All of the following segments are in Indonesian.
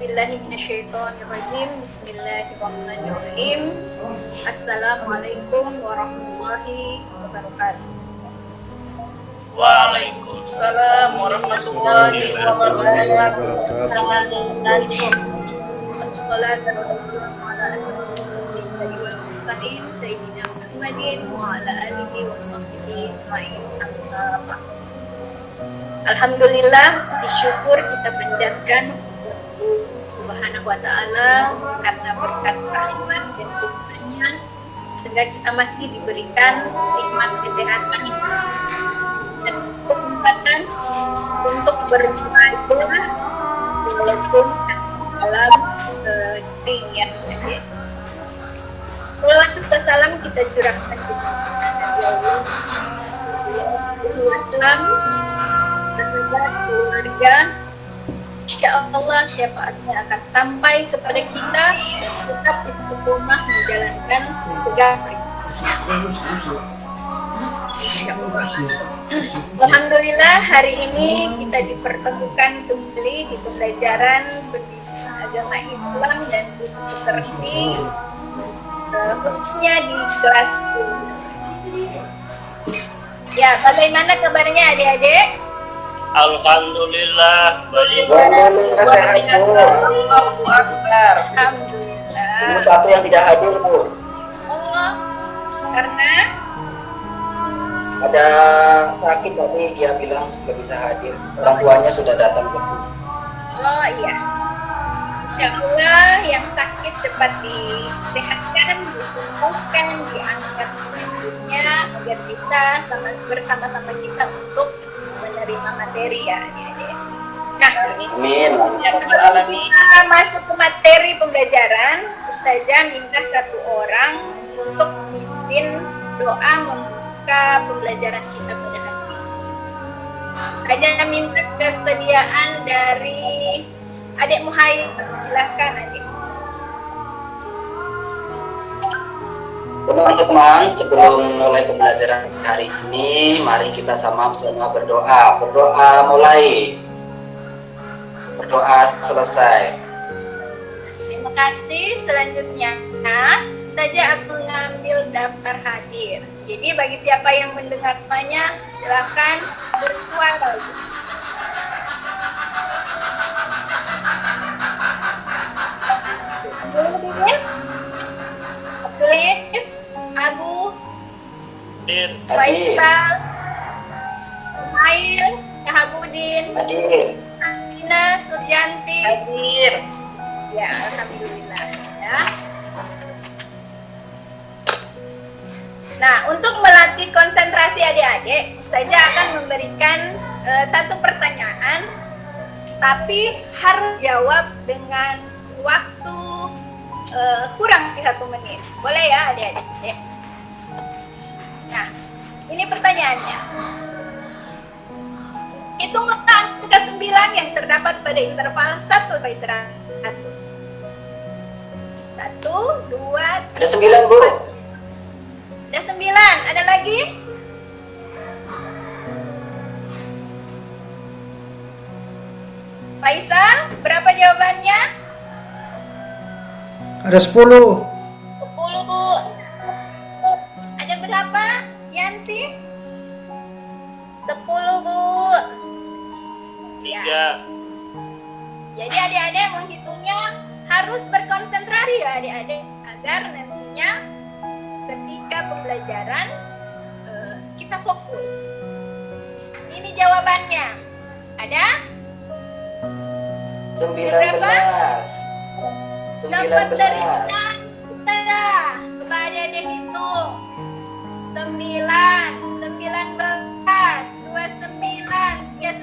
billahi minasyaitonirrajim. Bismillahirrahmanirrahim. Assalamualaikum warahmatullahi wabarakatuh. Waalaikumsalam warahmatullahi wabarakatuh. Wassalatu wassalamu ala asyrofil anbiya'i wal mursalin sayyidina Muhammadin wa ala alihi wa sahbihi ajma'in. Amma ba'd. Alhamdulillah, disyukur kita panjatkan Subhanahu wa ta'ala karena berkat rahmat dan kurnia sehingga kita masih diberikan nikmat kesehatan dan kesempatan untuk beribadah walaupun dalam ring yang ada. Salawat serta salam kita curahkan kepada Nabi Allah Islam, sahabat, keluarga. Insyaallah syafaatnya akan sampai kepada kita dan tetap istiqomah menjalankan tugas. Alhamdulillah hari ini kita dipertemukan kembali di pembelajaran pendidikan agama Islam dan buku tertib, khususnya di kelas 10. Ya, bagaimana kabarnya adik-adik? Alhamdulillah, sehat Bu. Allahu Akbar. Alhamdulillah. Satu yang tidak hadir Bu. Oh, karena Ada sakit tadi dia bilang nggak bisa hadir. Orang tuanya sudah datang ke sini. oh iya. Insyaallah yang sakit cepat disehatkan, disembuhkan, diangkat penyakitnya agar bisa bersama-sama kita untuk menerima materi ya adik-adik. Nah, Amin. Ya Rabbal Alamin. kita masuk ke materi pembelajaran. Ustazah minta satu orang untuk memimpin doa membuka pembelajaran kita pada hari ini. Ustazah minta kesediaan dari adik Muhaib. Silahkan adik. Teman-teman, sebelum mulai pembelajaran hari ini, mari kita sama-sama berdoa. Berdoa mulai. Berdoa selesai. Terima kasih. Selanjutnya, Ustazah aku ngambil daftar hadir. Jadi bagi siapa yang mendengar namanya, silakan bersuara. Abdulin, Abu, Dir, Faisal, Mail, Yahabudin, Hadir. Amina, Suryanti. hadir. Ya, alhamdulillah ya. Nah, untuk melatih konsentrasi adik-adik, Ustazah akan memberikan satu pertanyaan, tapi harus jawab dengan waktu kurang 1 menit. Boleh ya adik-adik? Nah, ini pertanyaannya. Hitung angka 9 yang terdapat pada interval 1 sampai 100. 1, 2, Ada 9 Bu. ada 9. Ada lagi? Faisal, berapa jawabannya? Ada 10. 10 Bu. Ada berapa? Yanti? 10 Bu. Ya. 3. Jadi adik-adik menghitungnya harus berkonsentrasi ya adik-adik agar nantinya ketika pembelajaran kita fokus. Ini jawabannya. Ada? 19. Dapat dari 19. kita. Coba adik-adik hitung. 9, 19, 29, 39,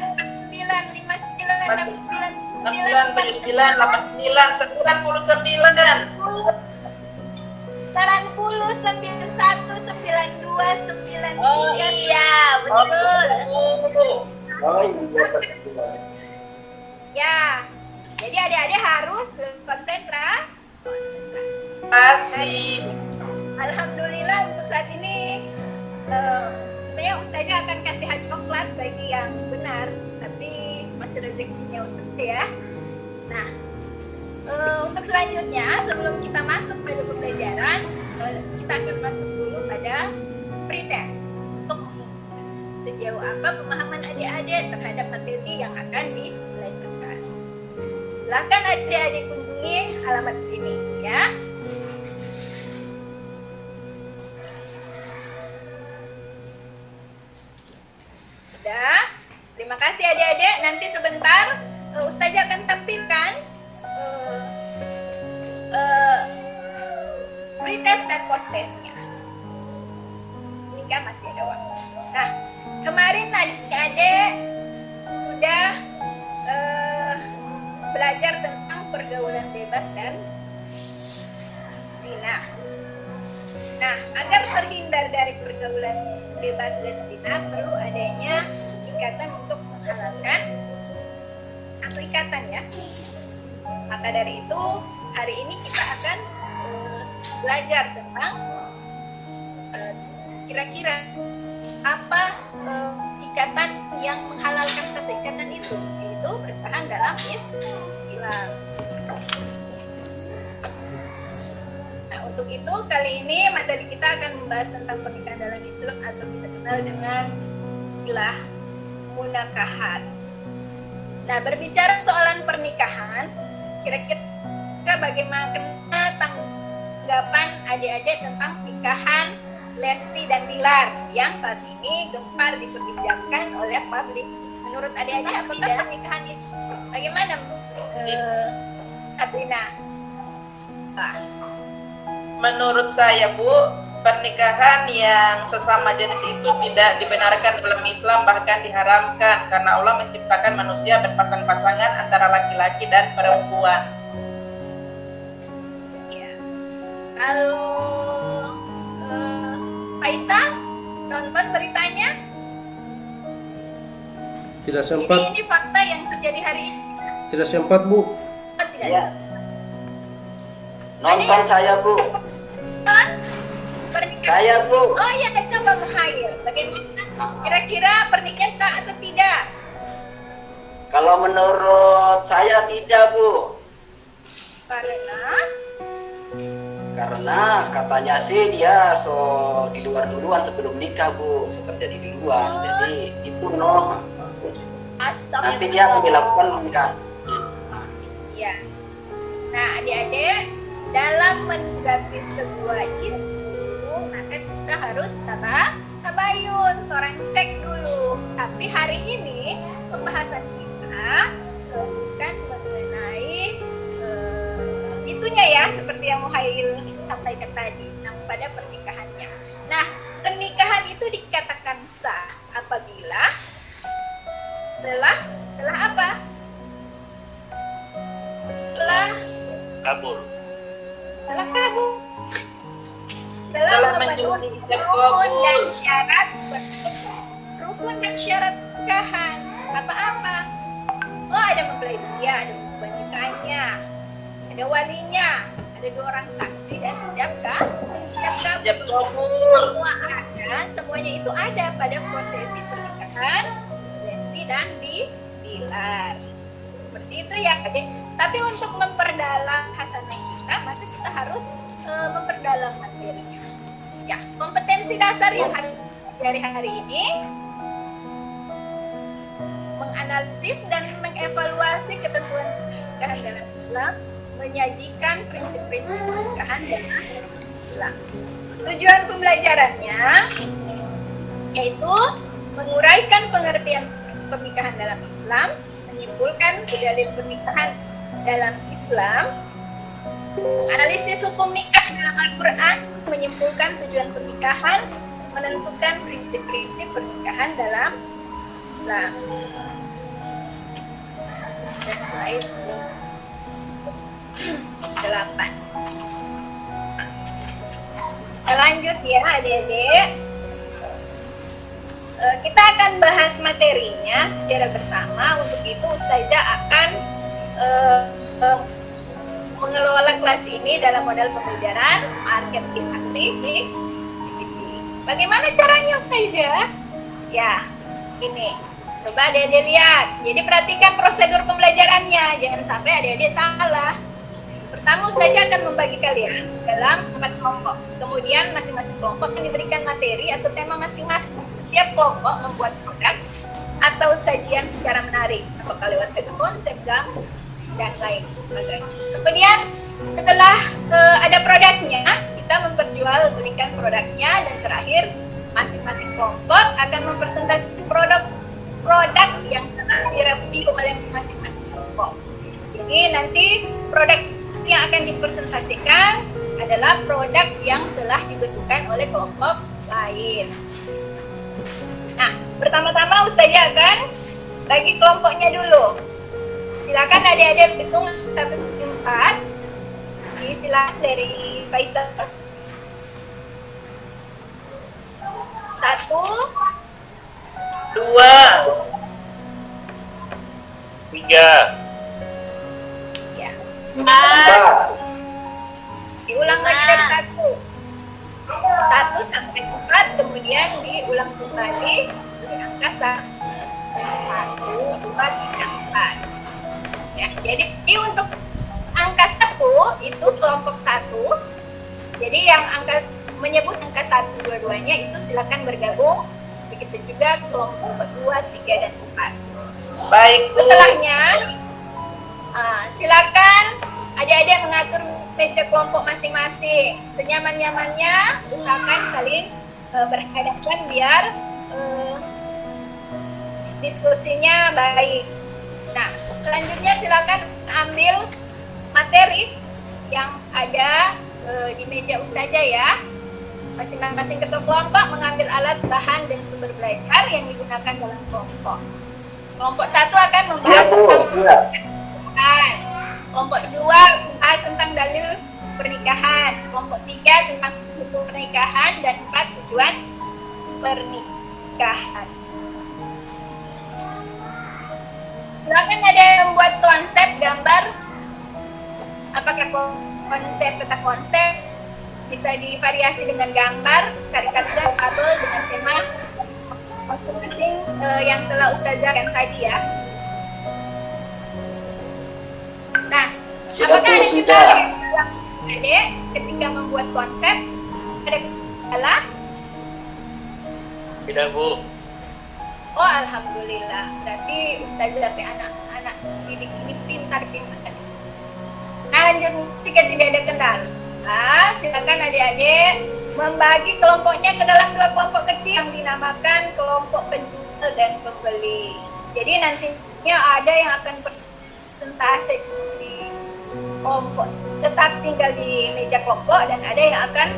49, 59, 69, 69, 79, 89, 99. 90, 91, 92, 93. Oh, Iya, betul. Oh iya. Ya. Jadi adik-adik harus konsentrasi. Kasih. Alhamdulillah untuk saat ini sebenarnya Ustazah akan kasih hadiah coklat bagi yang benar, tapi masih rezekinya Ustazah ya. Nah, untuk selanjutnya sebelum kita masuk pada pembelajaran, kita akan masuk dulu pada pretest untuk sejauh apa pemahaman adik-adik terhadap materi yang akan dibelajarkan. Silakan adik-adik kunjungi alamat ini ya. Sudah. Terima kasih adik-adik. Nanti sebentar Ustazah akan tampilkan pretest dan post-testnya. Jika masih ada waktu. Nah, kemarin adik-adik sudah belajar tentang pergaulan bebas dan zina. Nah, agar terhindar dari pergaulan bebas dan zina perlu adanya ikatan untuk menghalalkan satu ikatan ya. Maka dari itu hari ini kita akan belajar tentang kira-kira apa ikatan yang menghalalkan satu ikatan itu, yaitu bertahan dalam Islam. Nah, untuk itu kali ini materi kita akan membahas tentang pernikahan dalam Islam atau kita kenal dengan istilah munakahat. Nah, berbicara soalan pernikahan, kira-kira bagaimana tanggapan adik-adik tentang nikahan Lesti dan Bilar yang saat ini gempar diperbincangkan oleh publik? Menurut adik-adik apakah pernikahan itu bagaimana, Katrina? Menurut saya, Bu, pernikahan yang sesama jenis itu tidak dibenarkan dalam Islam, bahkan diharamkan karena Allah menciptakan manusia berpasang-pasangan antara laki-laki dan perempuan. Ya. Kalau Faisal nonton beritanya? Tidak sempat. Ini fakta yang terjadi hari ini. Tidak sempat, Bu. Oh, tidak Ya. sempat. Nonton saya, Bu. Nonton pernikahan. Saya, Bu. Oh iya, coba menghayal. Bagaimana kira-kira pernikahan sah atau tidak? Kalau menurut saya tidak, Bu. Karena katanya sih dia di luar duluan sebelum nikah, Bu. Kerja di duluan. Jadi itu no. Nanti dia akan dilakukan pernikahan. Iya. Nah, adik-adik, dalam menanggapi sebuah isu, maka kita harus tabayun, orang cek dulu. Tapi hari ini pembahasan kita bukan mengenai itunya ya, seperti yang Muhail sampaikan tadi, pada pernikahannya. Nah, pernikahan itu dikatakan sah apabila telah apa? Kabul. Telah kabul. Telah Telah memenuhi rukun dan syarat pernikahan. Apa-apa? Oh, ada mempelai pria, ada pernikahannya, ada walinya, ada 2 orang saksi dan ijab kabul. Semua ada, semuanya itu ada pada prosesi pernikahan Lesti dan Bilar. Seperti itu ya, Adik. Tapi untuk memperdalam hasanah kita, maka kita harus memperdalam materinya. Ya, kompetensi dasar yang harus dari hari ini menganalisis dan mengevaluasi ketentuan pernikahan dalam Islam, menyajikan prinsip-prinsip pernikahan dalam Islam. Tujuan pembelajarannya yaitu menguraikan pengertian pernikahan dalam Islam, menyimpulkan dalil pernikahan dalam Islam, menganalisis hukum nikah dalam Al-Quran, menyimpulkan tujuan pernikahan, menentukan prinsip-prinsip pernikahan dalam Islam. Sudah slide 8. Lanjut ya adik-adik. Kita akan bahas materinya secara bersama. Untuk itu Ustazah akan mengelola kelas ini dalam model pembelajaran marketplace aktif di PPT. Bagaimana caranya Ustazah? Ya, ini Coba adik-adik lihat. Jadi perhatikan prosedur pembelajarannya, jangan sampai adik-adik salah. Pertama, Ustazah akan membagi kalian dalam 4 kelompok. Kemudian masing-masing kelompok akan diberikan materi atau tema masing-masing. Setiap kelompok membuat produk atau sajian secara menarik, apakah lewat konsep, gambar, dan lain sebagainya. Kemudian setelah ada produknya, kita memperjualbelikan produknya, dan terakhir masing-masing kelompok akan mempresentasikan produk yang telah direview oleh masing-masing kelompok. Jadi nanti produk yang akan dipresentasikan adalah produk yang telah dibesarkan oleh kelompok lain. Nah, pertama-tama Ustazah akan bagi kelompoknya dulu. Silakan adik-adik hitung sampai 4. Silakan dari Faisal. 1, 2, 3, ya. 4. Diulang lagi dari 1 sampai 4, kemudian diulang kembali dari angka 1, 2, 3, 4. Ya, jadi untuk angka 1 itu kelompok 1. Jadi yang menyebut angka 1 dua-duanya itu silakan bergabung. Begitu juga kelompok 2, 3, dan 4. baik Bu. Setelahnya silakan adik-adik mengatur meja kelompok masing-masing. Senyaman-nyamannya, usahakan saling berhadapan biar diskusinya baik. Nah, selanjutnya silakan ambil materi yang ada di meja Ustazah ya. Masing-masing ketua kelompok mengambil alat, bahan, dan sumber belajar yang digunakan dalam kelompok. Kelompok 1 akan membahas tentang pernikahan. Kelompok 2 membahas tentang dalil pernikahan. Kelompok 3 tentang hukum pernikahan, dan 4 tujuan pernikahan. Silakan ada yang membuat konsep gambar. Apakah konsep, peta konsep, bisa divariasi dengan gambar, karikatur, tabel dengan tema masing-masing yang telah Ustazah kan tadi ya. Nah, apakah ada kendala adik ketika membuat konsep? Ada kendala? Tidak Bu. Oh, alhamdulillah. Berarti Ustazah sampai anak-anak didik ini pintar-pintar. Nah, lanjut, jika tidak ada kendala, silakan adik-adik membagi kelompoknya ke dalam 2 kelompok kecil yang dinamakan kelompok penjual dan pembeli. Jadi nantinya ada yang akan presentasi di kelompok, tetap tinggal di meja kelompok, dan ada yang akan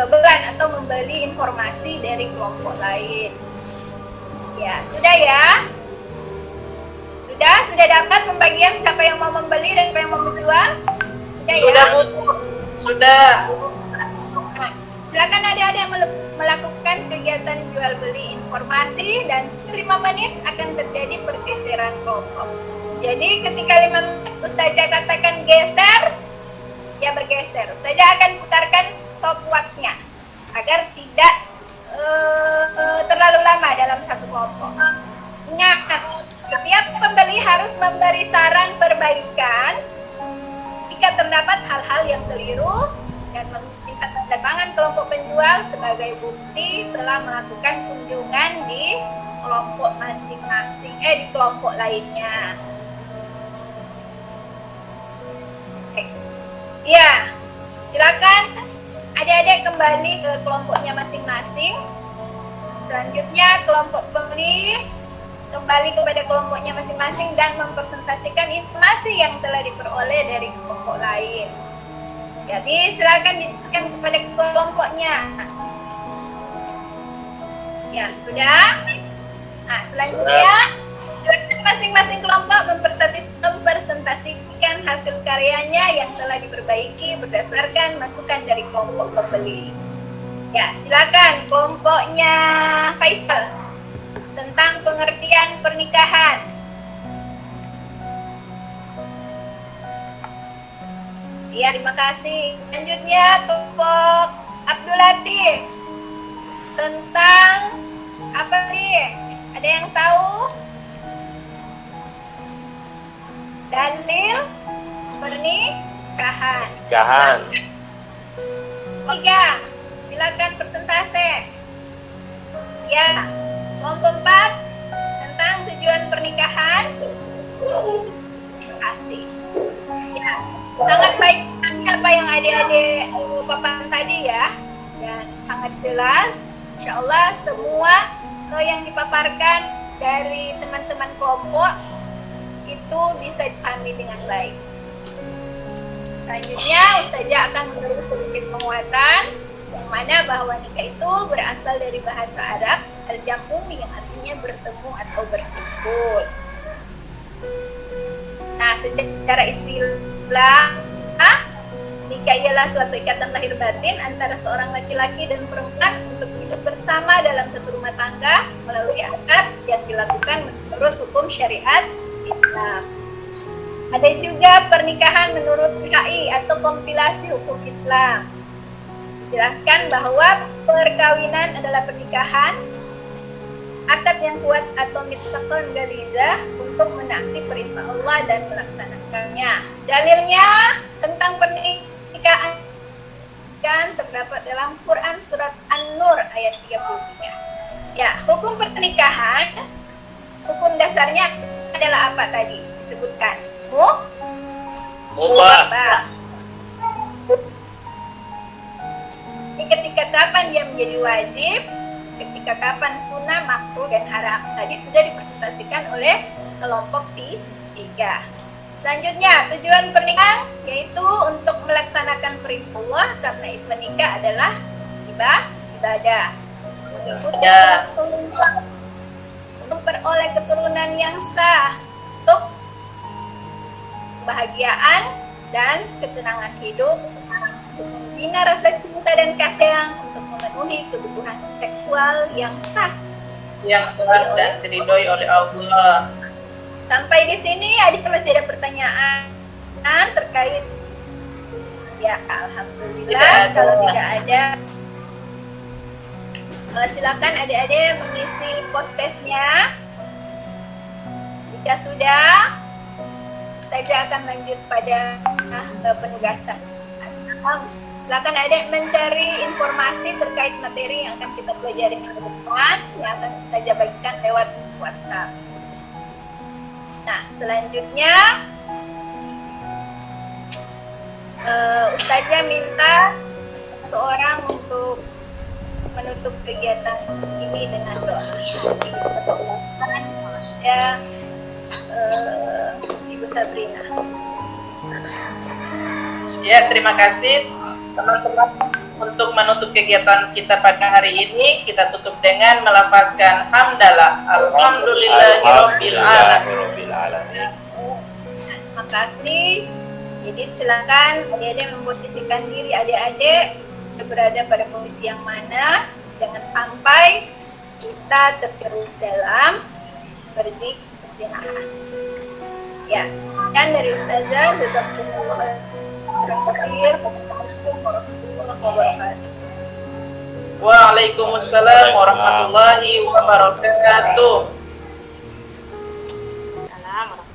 belan atau membeli informasi dari kelompok lain. Ya, sudah ya? Sudah dapat pembagian siapa yang mau membeli dan siapa yang mau menjual? Sudah Bu. Sudah. Nah, silakan adik-adik melakukan kegiatan jual beli informasi, dan 5 menit akan terjadi pergeseran kelompok. Jadi ketika 5 menit Ustazah katakan geser, ya bergeser. Ustazah akan putarkan stopwatch-nya agar tidak terlalu lama dalam satu kelompok. Ingat, setiap pembeli harus memberi saran perbaikan jika terdapat hal-hal yang keliru, dan meminta tanda tangan kelompok penjual sebagai bukti telah melakukan kunjungan di kelompok masing-masing, di kelompok lainnya. Ya, silakan adik-adik kembali ke kelompoknya masing-masing. Selanjutnya kelompok pembeli kembali kepada kelompoknya masing-masing dan mempresentasikan informasi yang telah diperoleh dari kelompok lain. Jadi silakan dijelaskan kepada kelompoknya. Ya, sudah. Nah, selanjutnya silakan masing-masing kelompok mempresentasikan hasil karyanya yang telah diperbaiki berdasarkan masukan dari kelompok pembeli. Ya, silakan kelompoknya Faisal tentang pengertian pernikahan. Ya, terima kasih. Selanjutnya kelompok Abdul Latif tentang apa nih? Ada yang tahu? Dalil pernikahan. Nikahan. 3. Silakan persentase. Ya. Kelompok 4 tentang tujuan pernikahan. Terima kasih. Ya, sangat baik sekali apa yang adik-adik paparan tadi ya, dan sangat jelas. Insya Allah semua yang dipaparkan dari teman-teman kelompok itu bisa dipahami dengan baik. Selanjutnya Ustazah akan memberi sedikit penguatan yang mana bahwa nikah itu berasal dari bahasa Arab al-jamu yang artinya bertemu atau berkumpul. Nah, secara istilah, nikah ialah suatu ikatan lahir batin antara seorang laki-laki dan perempuan untuk hidup bersama dalam satu rumah tangga melalui akad yang dilakukan menurut hukum syariat Islam. Ada juga pernikahan menurut PKI atau kompilasi hukum Islam. Dijelaskan bahwa perkawinan adalah pernikahan, akad yang kuat atau mitsaqun galizah untuk menaati perintah Allah dan melaksanakannya. Dalilnya tentang pernikahan kan terdapat dalam Quran surat An-Nur ayat 33. Ya, hukum pernikahan, hukum dasarnya adalah apa tadi disebutkan? Mubah. Ini ketika kapan dia menjadi wajib, ketika kapan sunnah, makruh, dan haram. Tadi sudah dipresentasikan oleh kelompok 3. Selanjutnya, tujuan pernikahan yaitu untuk melaksanakan perintah Allah, karena itu menikah adalah ibadah. Mengikuti Rasulullah, memperoleh keturunan yang sah, untuk kebahagiaan dan ketenangan hidup, untuk membina rasa cinta dan kasih sayang, untuk memenuhi kebutuhan seksual yang sah dan diridhoi oleh Allah. Sampai di sini adik masih ada pertanyaan terkait? Ya, alhamdulillah. Kalau tidak ada, silakan adik-adik mengisi post-testnya. Jika sudah, Ustazah akan lanjut pada penugasan. Silakan adik mencari informasi terkait materi yang akan kita pelajari minggu depan, yang akan Ustazah bagikan lewat WhatsApp. Nah, selanjutnya Ustazah minta satu orang untuk menutup kegiatan ini dengan doa. Ya, Ibu Sabrina. Ya, terima kasih teman-teman. Untuk menutup kegiatan kita pada hari ini, kita tutup dengan melafazkan hamdalah. Alhamdulillahirabbil alamin. Terima kasih. Jadi silakan adik-adik memposisikan diri adik-adik berada pada posisi yang mana. Jangan sampai kita tergerus dalam berzikir. Ya, dan dari Ustazah jazakumullah khairan. Waalaikumsalam warahmatullahi wabarakatuh. Assalamualaikum.